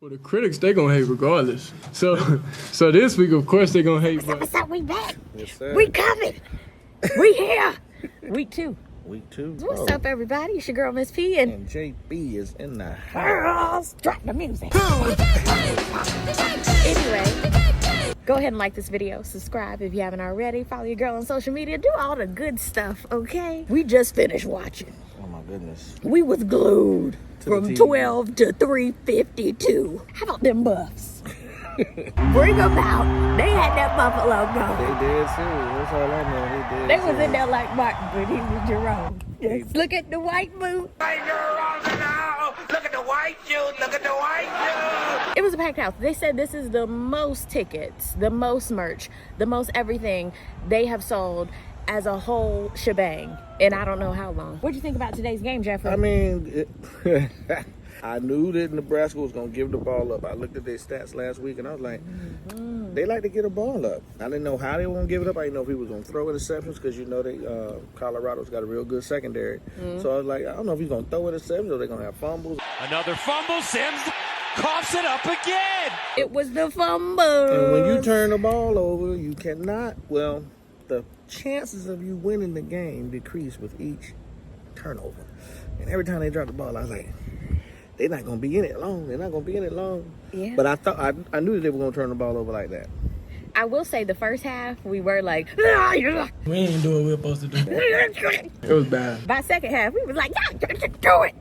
Well, the critics, they gonna hate regardless. So this week, of course, they gonna hate. What's up? We back. Yes, sir. We coming. We here. Week 2. Week 2. What's up, everybody? It's your girl, Miss P, and JB is in the house. girls, drop the music. Anyway, go ahead and like this video, subscribe if you haven't already, follow your girl on social media, do all the good stuff, okay? We just finished watching. Oh my goodness. We was glued To from the TV. 12 to 3:52. How about them Buffs? Bring them out. They had that Buffalo They go. did too. That's all I know. They did. They was too. in there like Martin, but he was Jerome. Just look at the white boot. Look at the white shoes. Look at the white shoes. It was a packed house. They said this is the most tickets, the most merch, the most everything they have sold as a whole shebang. And I don't know how long. What'd you think about today's game, Jeffrey? I mean, I knew that Nebraska was going to give the ball up. I looked at their stats last week, and I was like, they like to get a ball up. I didn't know how they were going to give it up. I didn't know if he was going to throw interceptions because, you know, Colorado's got a real good secondary. So I was like, I don't know if he's going to throw interceptions or they're going to have fumbles. Another fumble. Sims coughs it up again. It was the fumble. And when you turn the ball over, you cannot, well, the chances of you winning the game decrease with each turnover. And every time they drop the ball, I was like, they're not going to be in it long. They're not going to be in it long. Yeah. But I knew that they were going to turn the ball over like that. I will say the first half, we were like, We ain't do what we're supposed to do. It was bad. by second half, we was like, yeah, do it.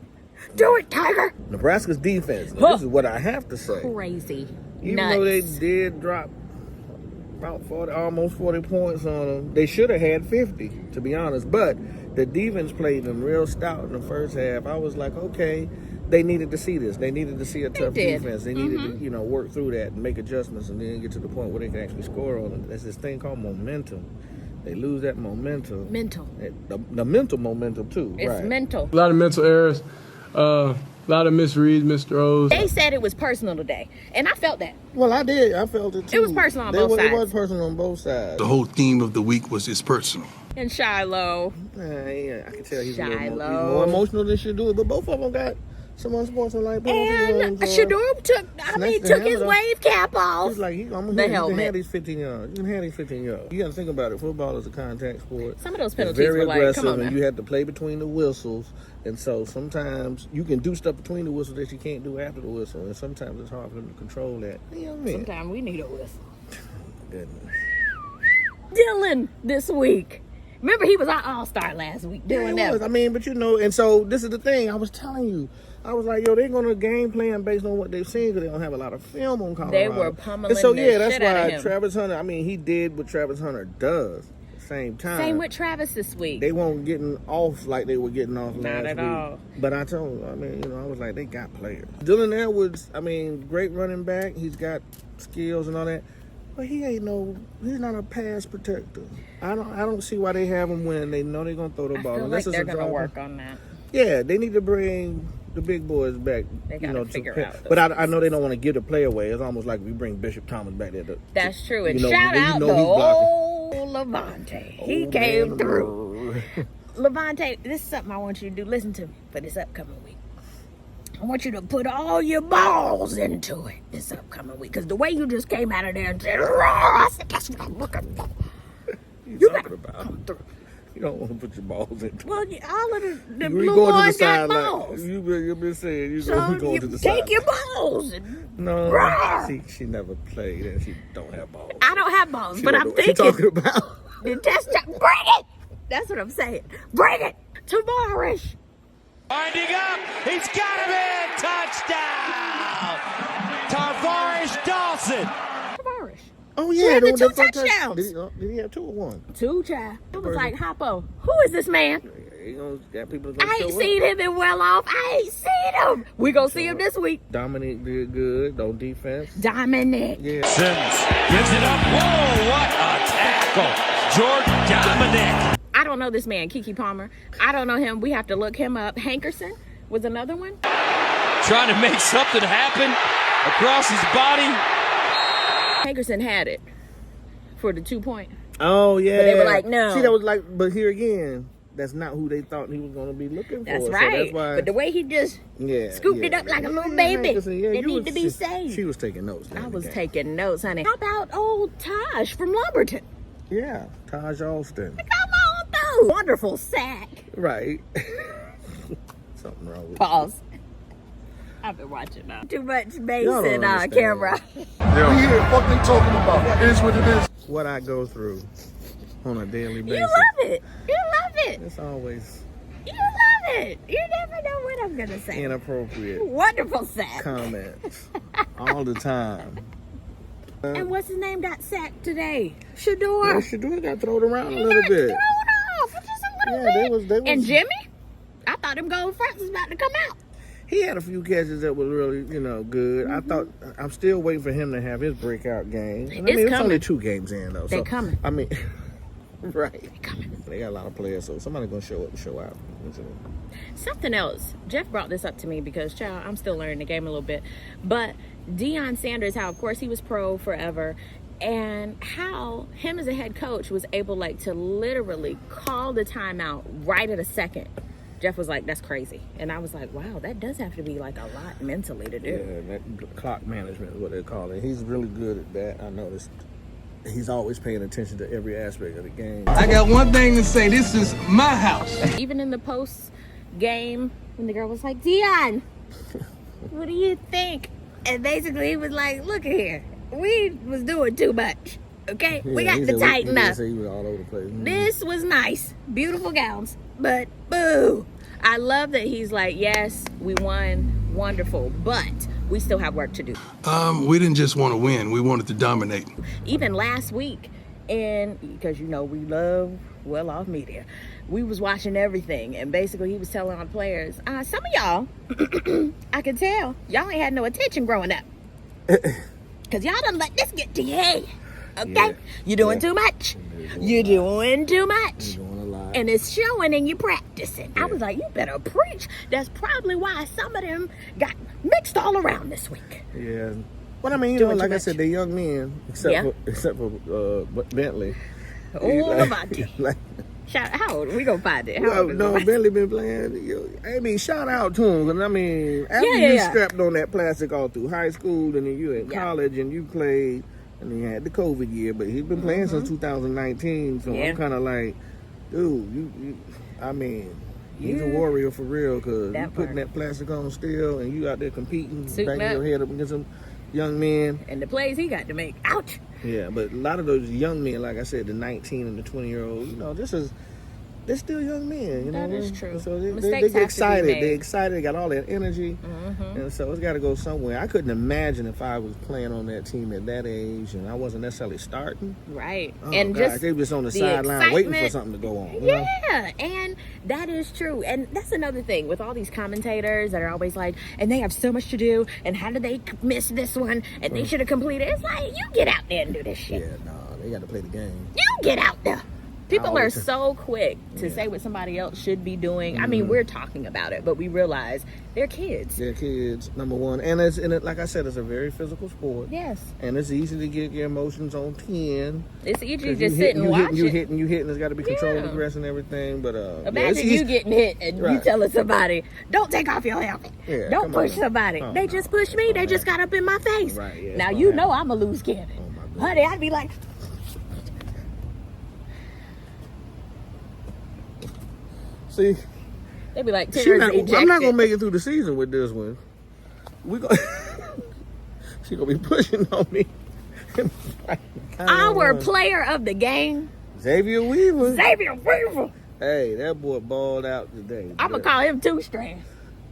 Do it, Tiger. Nebraska's defense, now, this is what I have to say. Crazy. Even Nuts. though they did drop about 40, almost 40 points on them, they should have had 50, to be honest. But the defense played them real stout in the first half. I was like, okay, they needed to see this. They needed to see a tough did. defense. They needed to, work through that and make adjustments and then get to the point where they can actually score on them. There's this thing called momentum. They lose that momentum. Mental. The mental momentum, too. It's right. mental. A lot of mental errors, a lot of misreads, misthrows. They said it was personal today, and I felt that. Well, I did. I felt it, too. It was personal on both sides. It was personal on both sides. The whole theme of the week was it's personal. And Shiloh. Yeah, I can tell he's Shiloh. more emotional than Shador, but both of them got some unsportsmanlike And penalties. Shador took the his helmet off. wave cap off. He's like, you can helmet. have these 15 yards. You can have these 15 yards. You got to think about it. Football is a contact sport. Some of those It's penalties very were like, aggressive, come on and now. you have to play between the whistles. And so sometimes you can do stuff between the whistles that you can't do after the whistle. And sometimes it's hard for them to control that. You know what I mean? Sometimes we need a whistle. Goodness. Dylan this week. Remember, he was our all-star last week. Dylan Yeah, it was. Evans. I mean, but and so this is the thing. I was telling you. I was like, yo, they're going to game plan based on what they've seen because they don't have a lot of film on Colorado. They were pummeling And so, the yeah, that's shit out of why him. Travis Hunter, I mean, he did what Travis Hunter does at the same time. Same with Travis this week. They weren't getting off like they were getting off Not last at week. all. But I told I was like, they got players. Dylan Edwards, I mean, great running back. He's got skills and all that. But he's not a pass protector. I don't see why they have him when they know they're going to throw the I ball. feel Unless like they're it's a going to draw. work on that. Yeah, they need to bring the big boys back. They gotta figure out those But I know they don't want to give the play away. It's almost like we bring Bishop Thomas back there. That's true. And you know, shout you out know to he's blocking. old Levante. He Old came man through. Levante, this is something I want you to do. Listen to me for this upcoming week. I want you to put all your balls into it this upcoming week. Because the way you just came out of there and said, "Roar," I said, that's what I'm looking for. You gotta come through. You don't want to put your balls into it. Well, all of the You blue going to the boys got sideline. balls. You've been saying you're So going you to the take side. your balls. And No, Roar. she never played and she don't have balls. I don't have balls, She but don't I'm know what she thinking. talking about. The test bring it. That's what I'm saying. Bring it. Tavarish. Winding up. He's got him in. Touchdown. Tarvarish Dawson. Tavarish. Oh He yeah, had the the two first touchdowns. Did he have 2 or 1? Two, child. It was like, Hoppo, who is this man? He got people that's gonna I ain't show seen up. him in well off. I ain't seen him. We gonna see him this week. Dominic did good on defense. Dominic. Yeah. Sims gives it up. Whoa, what a tackle. Jordan Dominic. I don't know this man, Kiki Palmer. I don't know him. We have to look him up. Hankerson was another one. Trying to make something happen across his body. Hankerson had it for the 2 point. Oh yeah. But they were like, no. See, that was like, but here again, that's not who they thought he was going to be looking That's for. right. So that's why, but the way he just scooped it up like a little baby, it need to be saved. She was taking notes. I was taking notes, honey. How about old Taj from Lumberton? Yeah, Taj Alston. Come on through. Wonderful sack. Right. Something wrong with Pause. I've been watching now. Too much bass Y'all don't and understand. camera. We here, fuck they talking about. It is what it is. what I go through on a daily basis. You love it. You love it. It's always You love it. You never know what I'm going to say. inappropriate Wonderful sack. comments all the time. And what's his name got sacked today? Yeah, Shador. Shador got thrown around a He little got bit. thrown off for just a little Yeah, bit. they was. And Jimmy? I thought him going front was about to come out. He had a few catches that was really, good. I thought I'm still waiting for him to have his breakout game. And It's it's coming. only 2 games in though. They so, coming. I mean, right. They coming. They got a lot of players, so somebody's gonna show up and show out. Something else. Jeff brought this up to me because, child, I'm still learning the game a little bit. But Deion Sanders, how, of course, he was pro forever. And how him as a head coach was able, to literally call the timeout right at a second. Jeff was like, that's crazy. And I was like, wow, that does have to be, a lot mentally to do. Yeah, that clock management is what they call it. He's really good at that. I noticed. He's always paying attention to every aspect of the game. I got one thing to say. This is my house. Even in the post game, when the girl was like, Deion, what do you think? And basically he was like, look at here. We was doing too much. Okay? We got to tighten up. He was all over the place. This was nice. Beautiful gowns. But boo. I love that he's like, yes, we won. Wonderful. But we still have work to do. We didn't just want to win. We wanted to dominate. Even last week, and because we love well-off media, we was watching everything, and basically he was telling our players, some of y'all, I can tell, y'all ain't had no attention growing up. Because y'all done let this get to your head. Okay? Yeah. You're doing too much. You're doing too much. You're doing a lot. And it's showing and you're practicing. I was like, you better preach. That's probably why some of them got mixed all around this week. Yeah. But I mean, Doing too like I much. said, they're young men, except for Bentley. Oh, Levante. How old? We gonna find it. How old is Levante? Bentley been playing. I mean, shout out to him. Cause I mean, after you strapped on that plastic all through high school, and then you in college and you played, and then you had the COVID year, but he's been playing since 2019. So I'm kind of like, dude, he's a warrior for real. Cause you putting that plastic on still, and you out there competing, banging your head up against some young men. And the plays he got to make. Ouch. Yeah, but a lot of those young men, like I said, the 19 and the 20-year-olds, they're still young men. That is true. So they Mistakes get have to be excited. made. They're excited. They got all that energy. And so it's got to go somewhere. I couldn't imagine if I was playing on that team at that age and I wasn't necessarily starting. Right. Oh, and gosh, just they were just on the sideline excitement. waiting for something to go on. Yeah, and that is true. And that's another thing with all these commentators that are always like, and they have so much to do, and how did they miss this one? And they should have completed. It's like, you get out there and do this shit. Yeah, no, they got to play the game. You get out there. People are always- so quick to say what somebody else should be doing. I mean, we're talking about it, but we realize they're kids. They're kids, number one. And like I said, it's a very physical sport. Yes. And it's easy to get your emotions on 10. It's easy to 'Cause just sit and watch you it. hitting. There's got to be control of Yeah. the grass and everything. But Imagine you getting hit and you Right. telling somebody, don't take off your helmet. Yeah, Don't come push on. somebody. Oh, they no. just pushed me. They just got up in my face. Right, yeah, now, it's you gonna know happen. I'm a loose cannon. Oh, my goodness. Honey, I'd be like, See, they'd be like, I'm Terrence not ejected. gonna make it through the season with this one. She gonna be pushing on me. Our player of the game, Xavier Weaver. Xavier Weaver. Hey, that boy balled out today. I'm going to call him two-strand.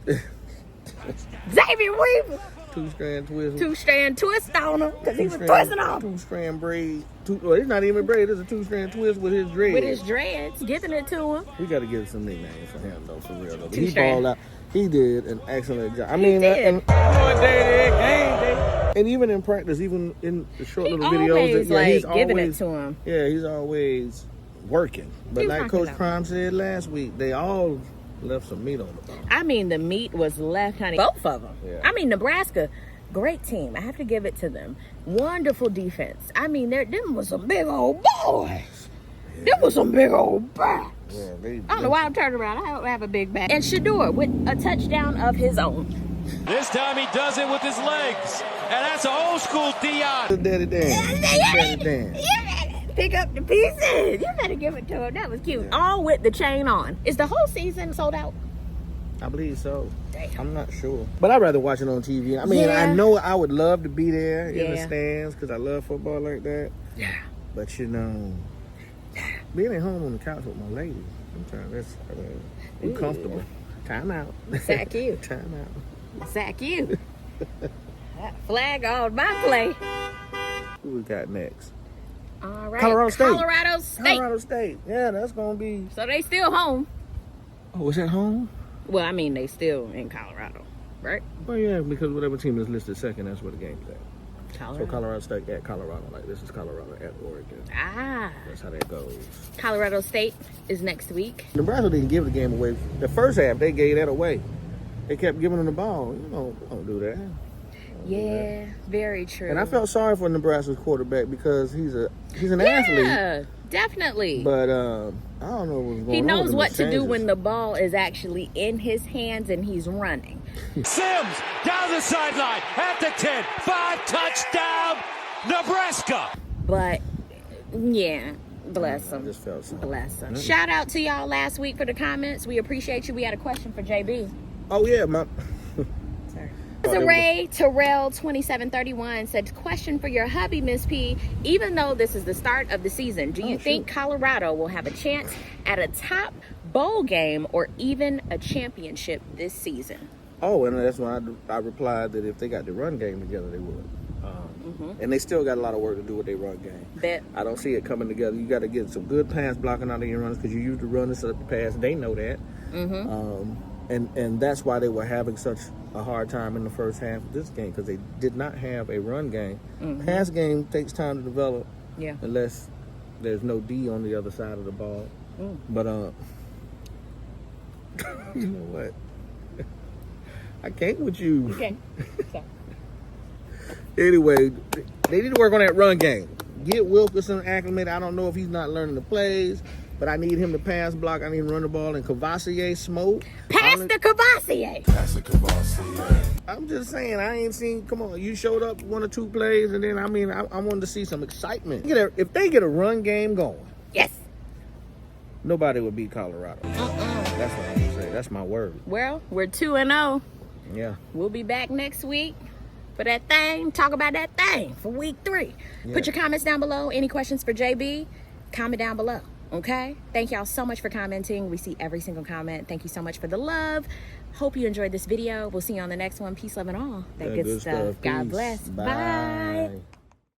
Xavier Weaver. Two-strand twist. Two-strand twist on him because he was Two-strand- twisting off Two-strand braid. Well, it's not even braid. It's a two-strand twist with his dread. with his dreads, giving it to him. We got to give some nicknames for him, though, for real. Though. But he Two-strand. balled out. He did an excellent job. I mean, did. and even in practice, even in the short He little videos, always, he's giving always, it to him. Yeah, he's always working. But He's like knocking Coach out. Prime said last week, they all left some meat on the bone. I mean, the meat was left, honey. Both of them. Yeah. I mean, Nebraska, great team. I have to give it to them. Wonderful defense. I mean, them was some big old boys. Them was some big old bats. Yeah, I don't know why I'm turning around. I don't have a big back. And Shador with a touchdown of his own. This time he does it with his legs. And that's an old school Dion. Daddy Dan. Daddy Dan. Pick up the pieces. You better give it to him. That was cute. Yeah. All with the chain on. Is the whole season sold out? I believe so. Damn. I'm not sure. But I'd rather watch it on TV. I mean, Yeah. I know I would love to be there in the Yeah. stands because I love football like that. Yeah. But, you know, being at home on the couch with my lady, sometimes that's uncomfortable. Time out. Sack you. Time out. Sack you. That flag on my play. Who we got next? All right. Colorado State. Colorado State. Colorado State. Yeah, that's going to be... So they still home. Oh, is that home? Well, I mean, they still in Colorado, right? Well, yeah, because whatever team is listed second, that's where the game's at. Colorado. So Colorado State at Colorado. Like, this is Colorado at Oregon. Ah. That's how that goes. Colorado State is next week. Nebraska didn't give the game away. The first half, they gave that away. They kept giving them the ball. You know, don't do that. Yeah, very true. And I felt sorry for Nebraska's quarterback because he's an athlete. Yeah, definitely. But I don't know what's going on. He knows with what the to do changes. when the ball is actually in his hands and he's running. Sims down the sideline at the 10. 5 touchdown, Nebraska. But, yeah, bless I him. just felt sorry. Bless him. Shout out to y'all last week for the comments. We appreciate you. We had a question for JB. Oh, yeah, my... Ray Terrell 2731 said, question for your hubby, Miss P. Even though this is the start of the season, do you think Colorado will have a chance at a top bowl game or even a championship this season? Oh, and that's why I replied that if they got the run game together, they would. And they still got a lot of work to do with their run game. Bet. I don't see it coming together. You got to get some good pass blocking out of your runners because you use the runners to pass. They know that. And that's why they were having such a hard time in the first half of this game because they did not have a run game. Pass game takes time to develop unless there's no D on the other side of the ball. But, you know what? I can't with you. Okay. So. Anyway, they need to work on that run game. Get Wilkerson acclimated. I don't know if he's not learning the plays, but I need him to pass block. I need him to run the ball. And Cavassier smoke. Pass the Cavassier. That's a Cavassier. I'm just saying, I ain't seen, come on, you showed up 1 or 2 plays, and then, I wanted to see some excitement. If they get a run game going, Yes. nobody would beat Colorado. That's what I'm going to say. That's my word. Well, we're 2-0. Yeah. We'll be back next week for that thing. Talk about that thing for week 3. Put your comments down below. Any questions for JB? Comment down below. Okay? Thank y'all so much for commenting. We see every single comment. Thank you so much for the love. Hope you enjoyed this video. We'll see you on the next one. Peace, love, and all. That good stuff. God Peace. bless. Bye. Bye.